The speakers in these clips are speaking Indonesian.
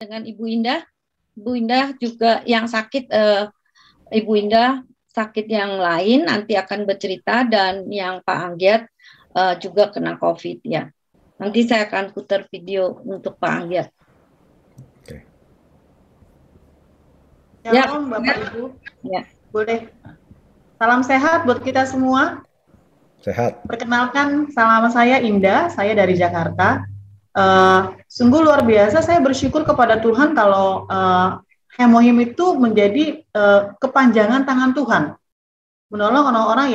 dengan Ibu Indah. Ibu Indah juga yang sakit, Ibu Indah sakit yang lain nanti akan bercerita, dan yang Pak Anggiat juga kena COVID ya. Nanti saya akan putar video untuk Pak Anggiat. Oke. Shalom Bapak Ibu. Ya. Boleh. Salam sehat buat kita semua. Sehat. Perkenalkan, nama saya Indah, saya dari Jakarta. Sungguh luar biasa, saya bersyukur kepada Tuhan kalau Hemohim itu menjadi kepanjangan tangan Tuhan, menolong orang-orang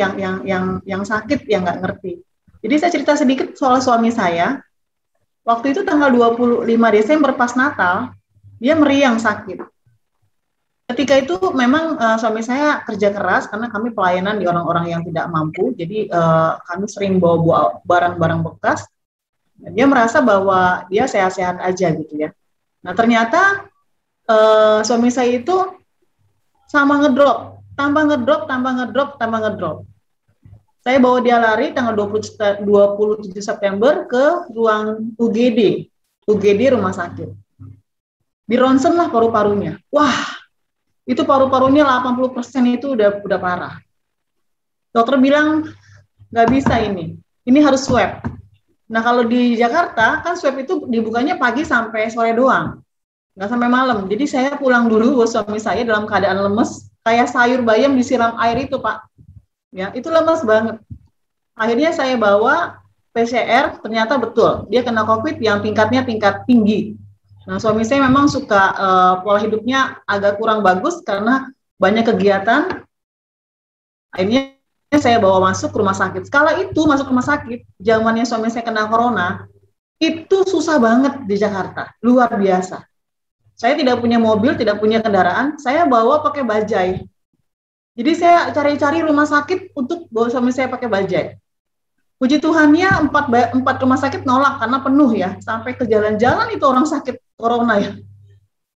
yang sakit, yang nggak ngerti. Jadi saya cerita sedikit soal suami saya. Waktu itu tanggal 25 Desember pas Natal, dia meriang sakit. Ketika itu memang suami saya kerja keras karena kami pelayanan di orang-orang yang tidak mampu, jadi kami sering bawa barang-barang bekas. Dia merasa bahwa dia sehat-sehat aja gitu ya. Nah ternyata suami saya itu sama ngedrop, tambah ngedrop. Saya bawa dia lari tanggal 27 September ke ruang UGD rumah sakit. Di ronsen lah paru-parunya. Wah, itu paru-parunya 80% itu udah parah. Dokter bilang nggak bisa ini harus swab. Nah kalau di Jakarta kan swab itu dibukanya pagi sampai sore doang, nggak sampai malam. Jadi saya pulang dulu, suami saya dalam keadaan lemes, kayak sayur bayam disiram air itu Pak. Ya itu lemes banget. Akhirnya saya bawa PCR, ternyata betul dia kena COVID yang tingkat tinggi. Nah suami saya memang suka pola hidupnya agak kurang bagus karena banyak kegiatan. Akhirnya saya bawa masuk ke rumah sakit. Sekala itu masuk rumah sakit, zamannya suami saya kena corona, itu susah banget di Jakarta, luar biasa. Saya tidak punya mobil, tidak punya kendaraan, saya bawa pakai bajai. Jadi saya cari-cari rumah sakit untuk bawa suami saya pakai bajai. Puji Tuhannya 4 rumah sakit nolak karena penuh ya, sampai ke jalan-jalan itu orang sakit corona ya.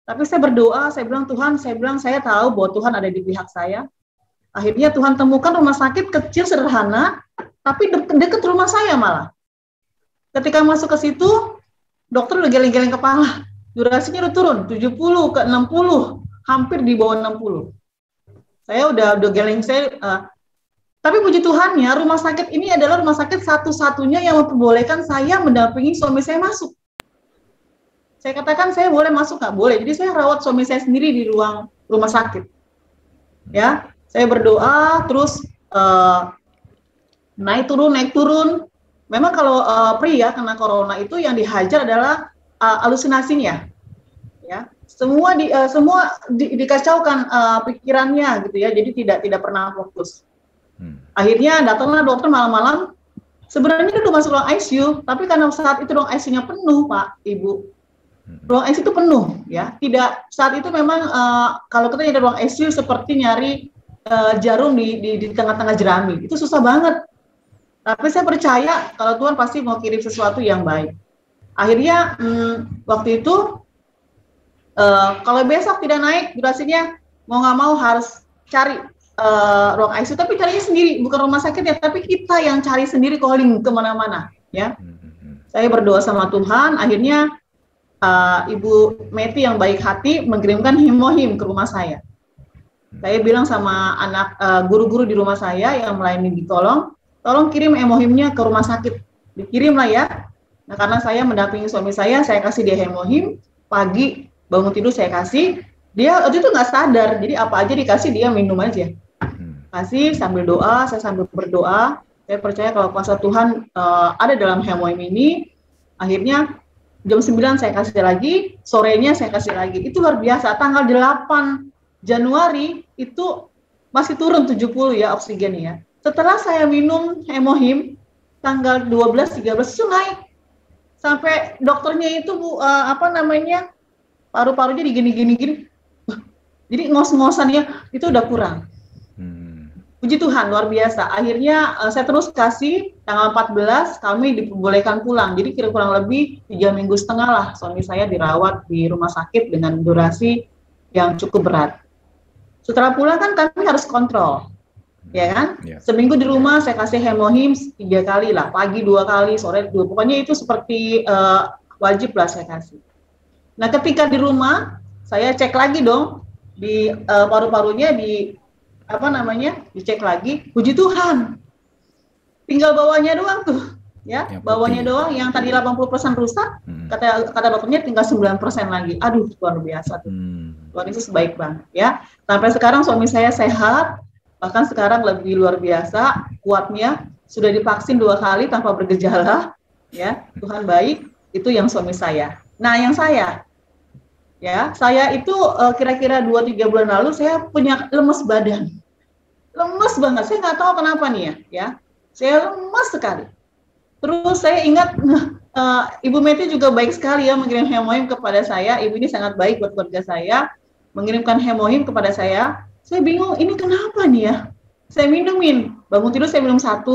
Tapi saya berdoa, saya bilang Tuhan, saya tahu bahwa Tuhan ada di pihak saya. Akhirnya Tuhan temukan rumah sakit kecil sederhana, tapi dekat rumah saya malah. Ketika masuk ke situ, dokter udah geleng-geleng kepala. Durasinya udah turun, 70 ke 60, hampir di bawah 60. Saya udah geleng, tapi puji Tuhannya rumah sakit ini adalah rumah sakit satu-satunya yang memperbolehkan saya mendampingi suami saya masuk. Saya katakan saya boleh masuk nggak? Boleh. Jadi saya rawat suami saya sendiri di ruang rumah sakit. Ya. Saya berdoa terus naik turun. Memang kalau pria kena corona itu yang dihajar adalah halusinasinya, ya. Semua dikacaukan pikirannya gitu ya. Jadi tidak pernah fokus. Akhirnya datanglah dokter malam-malam. Sebenarnya itu udah masuk ruang ICU, tapi karena saat itu ruang ICU-nya penuh, Pak, Ibu. Ruang ICU itu penuh, ya. Tidak saat itu memang kalau kita nyari ruang ICU seperti nyari jarum di tengah-tengah jerami, itu susah banget. Tapi saya percaya kalau Tuhan pasti mau kirim sesuatu yang baik. Akhirnya waktu itu kalau besok tidak naik durasinya, mau nggak mau harus cari ruang ICU, tapi carinya sendiri, bukan rumah sakit ya, tapi kita yang cari sendiri, calling kemana-mana, ya. Saya berdoa sama Tuhan, akhirnya Ibu Meti yang baik hati mengirimkan Hemohim ke rumah saya. Saya bilang sama anak guru-guru di rumah saya yang melayani, tolong kirim Hemohimnya ke rumah sakit. Dikirim lah ya. Nah karena saya mendampingi suami saya kasih dia Hemohim, pagi bangun tidur saya kasih. Dia waktu itu nggak sadar, jadi apa aja dikasih dia minum aja. Kasih sambil doa, saya sambil berdoa. Saya percaya kalau kuasa Tuhan ada dalam Hemohim ini. Akhirnya jam 9 saya kasih lagi, sorenya saya kasih lagi. Itu luar biasa, tanggal 8 Januari itu masih turun 70 ya oksigennya. Setelah saya minum Hemohim tanggal 12, 13 itu naik. Sampai dokternya itu paru-parunya digini-gini. Jadi ngos-ngosannya itu udah kurang. Puji Tuhan, luar biasa. Akhirnya saya terus kasih tanggal 14 kami diperbolehkan pulang. Jadi kira kurang lebih 3,5 minggu lah suami saya dirawat di rumah sakit dengan durasi yang cukup berat. Setelah pulang kan kami harus kontrol, ya kan? Yeah. Seminggu di rumah saya kasih Hemohim 3 kali lah, pagi 2 kali, sore 2. Pokoknya itu seperti wajib lah saya kasih. Nah, ketika di rumah, saya cek lagi dong di paru-parunya, di apa namanya, dicek lagi. Puji Tuhan, tinggal bawahnya doang tuh, ya, Yang bawahnya putih. doang. Yang tadi 80% rusak, kata dokternya tinggal 9% lagi. Aduh, luar biasa tuh. Tuhan Yesus baik banget, ya. Sampai sekarang suami saya sehat, bahkan sekarang lebih luar biasa kuatnya. Sudah divaksin 2 kali tanpa bergejala, ya. Tuhan baik. Itu yang suami saya. Nah, yang saya, ya, saya itu kira-kira 2-3 bulan lalu saya punya lemes badan, lemes banget. Saya nggak tahu kenapa nih ya, saya lemes sekali. Terus saya ingat, Ibu Meti juga baik sekali ya mengirim hemohim kepada saya. Ibu ini sangat baik buat keluarga saya, mengirimkan hemohim kepada saya. Saya bingung, ini kenapa nih ya? Saya minumin, bangun tidur saya minum 1.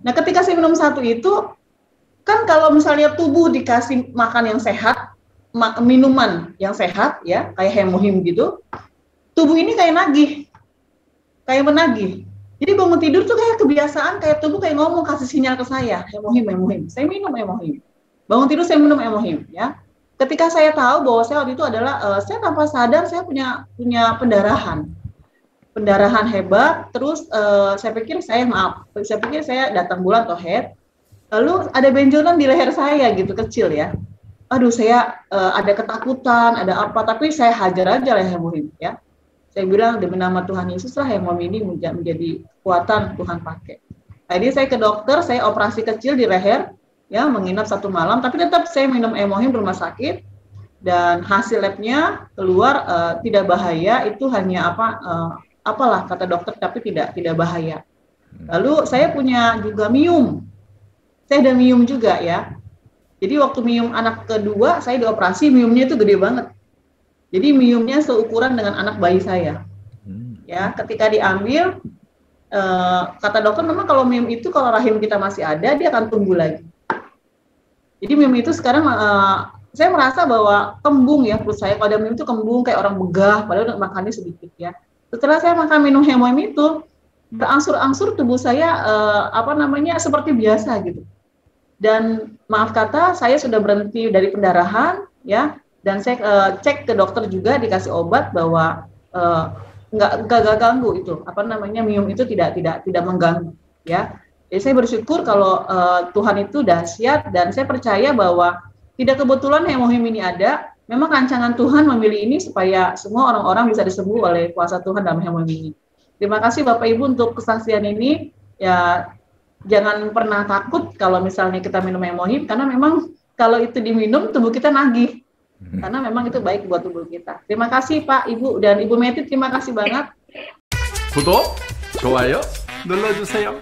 Nah, ketika saya minum 1 itu, kan kalau misalnya tubuh dikasih makan yang sehat, minuman yang sehat ya, kayak hemohim gitu, tubuh ini kayak nagih, kayak menagih. Jadi bangun tidur tuh kayak kebiasaan, kayak tubuh kayak ngomong, kasih sinyal ke saya, hemohim, hemohim. Saya minum hemohim. Bangun tidur saya minum hemohim, ya. Ketika saya tahu bahwa saya waktu itu adalah, saya tanpa sadar saya punya pendarahan hebat. Terus saya pikir saya datang bulan atau head. Lalu ada benjolan di leher saya gitu, kecil ya. Aduh, saya ada ketakutan, ada apa, tapi saya hajar aja lah hemohim ya. Saya bilang demi nama Tuhan Yesus lah hemohim ini menjadi kekuatan Tuhan pakai. Jadi saya ke dokter, saya operasi kecil di leher ya, menginap 1 malam, tapi tetap saya minum hemohim di rumah sakit dan hasil labnya keluar tidak bahaya, itu hanya apalah kata dokter, tapi tidak bahaya. Lalu saya punya juga mium. Saya ada mium juga ya. Jadi waktu mium anak kedua, saya dioperasi, miumnya itu gede banget. Jadi miumnya seukuran dengan anak bayi saya. Ya, ketika diambil, kata dokter memang kalau mium itu kalau rahim kita masih ada, dia akan tumbuh lagi. Jadi mium itu sekarang saya merasa bahwa kembung ya perut saya. Kalau ada mium itu kembung kayak orang begah, padahal makannya sedikit ya. Setelah saya makan minum hemohim itu, berangsur-angsur tubuh saya seperti biasa gitu. Dan maaf kata, saya sudah berhenti dari pendarahan ya, dan saya cek ke dokter juga, dikasih obat bahwa nggak ganggu itu mium itu tidak mengganggu ya. Jadi saya bersyukur kalau Tuhan itu dahsyat, dan saya percaya bahwa tidak kebetulan hemohim ini ada. Memang rancangan Tuhan memilih ini supaya semua orang-orang bisa disembuh oleh kuasa Tuhan dalam hemohim ini. Terima kasih Bapak Ibu untuk kesaksian ini ya. Jangan pernah takut kalau misalnya kita minum hemohim, karena memang kalau itu diminum tubuh kita nagih, karena memang itu baik buat tubuh kita. Terima kasih Pak, Ibu, dan Ibu Meti, terima kasih banget. 구독, 좋아요 눌러주세요.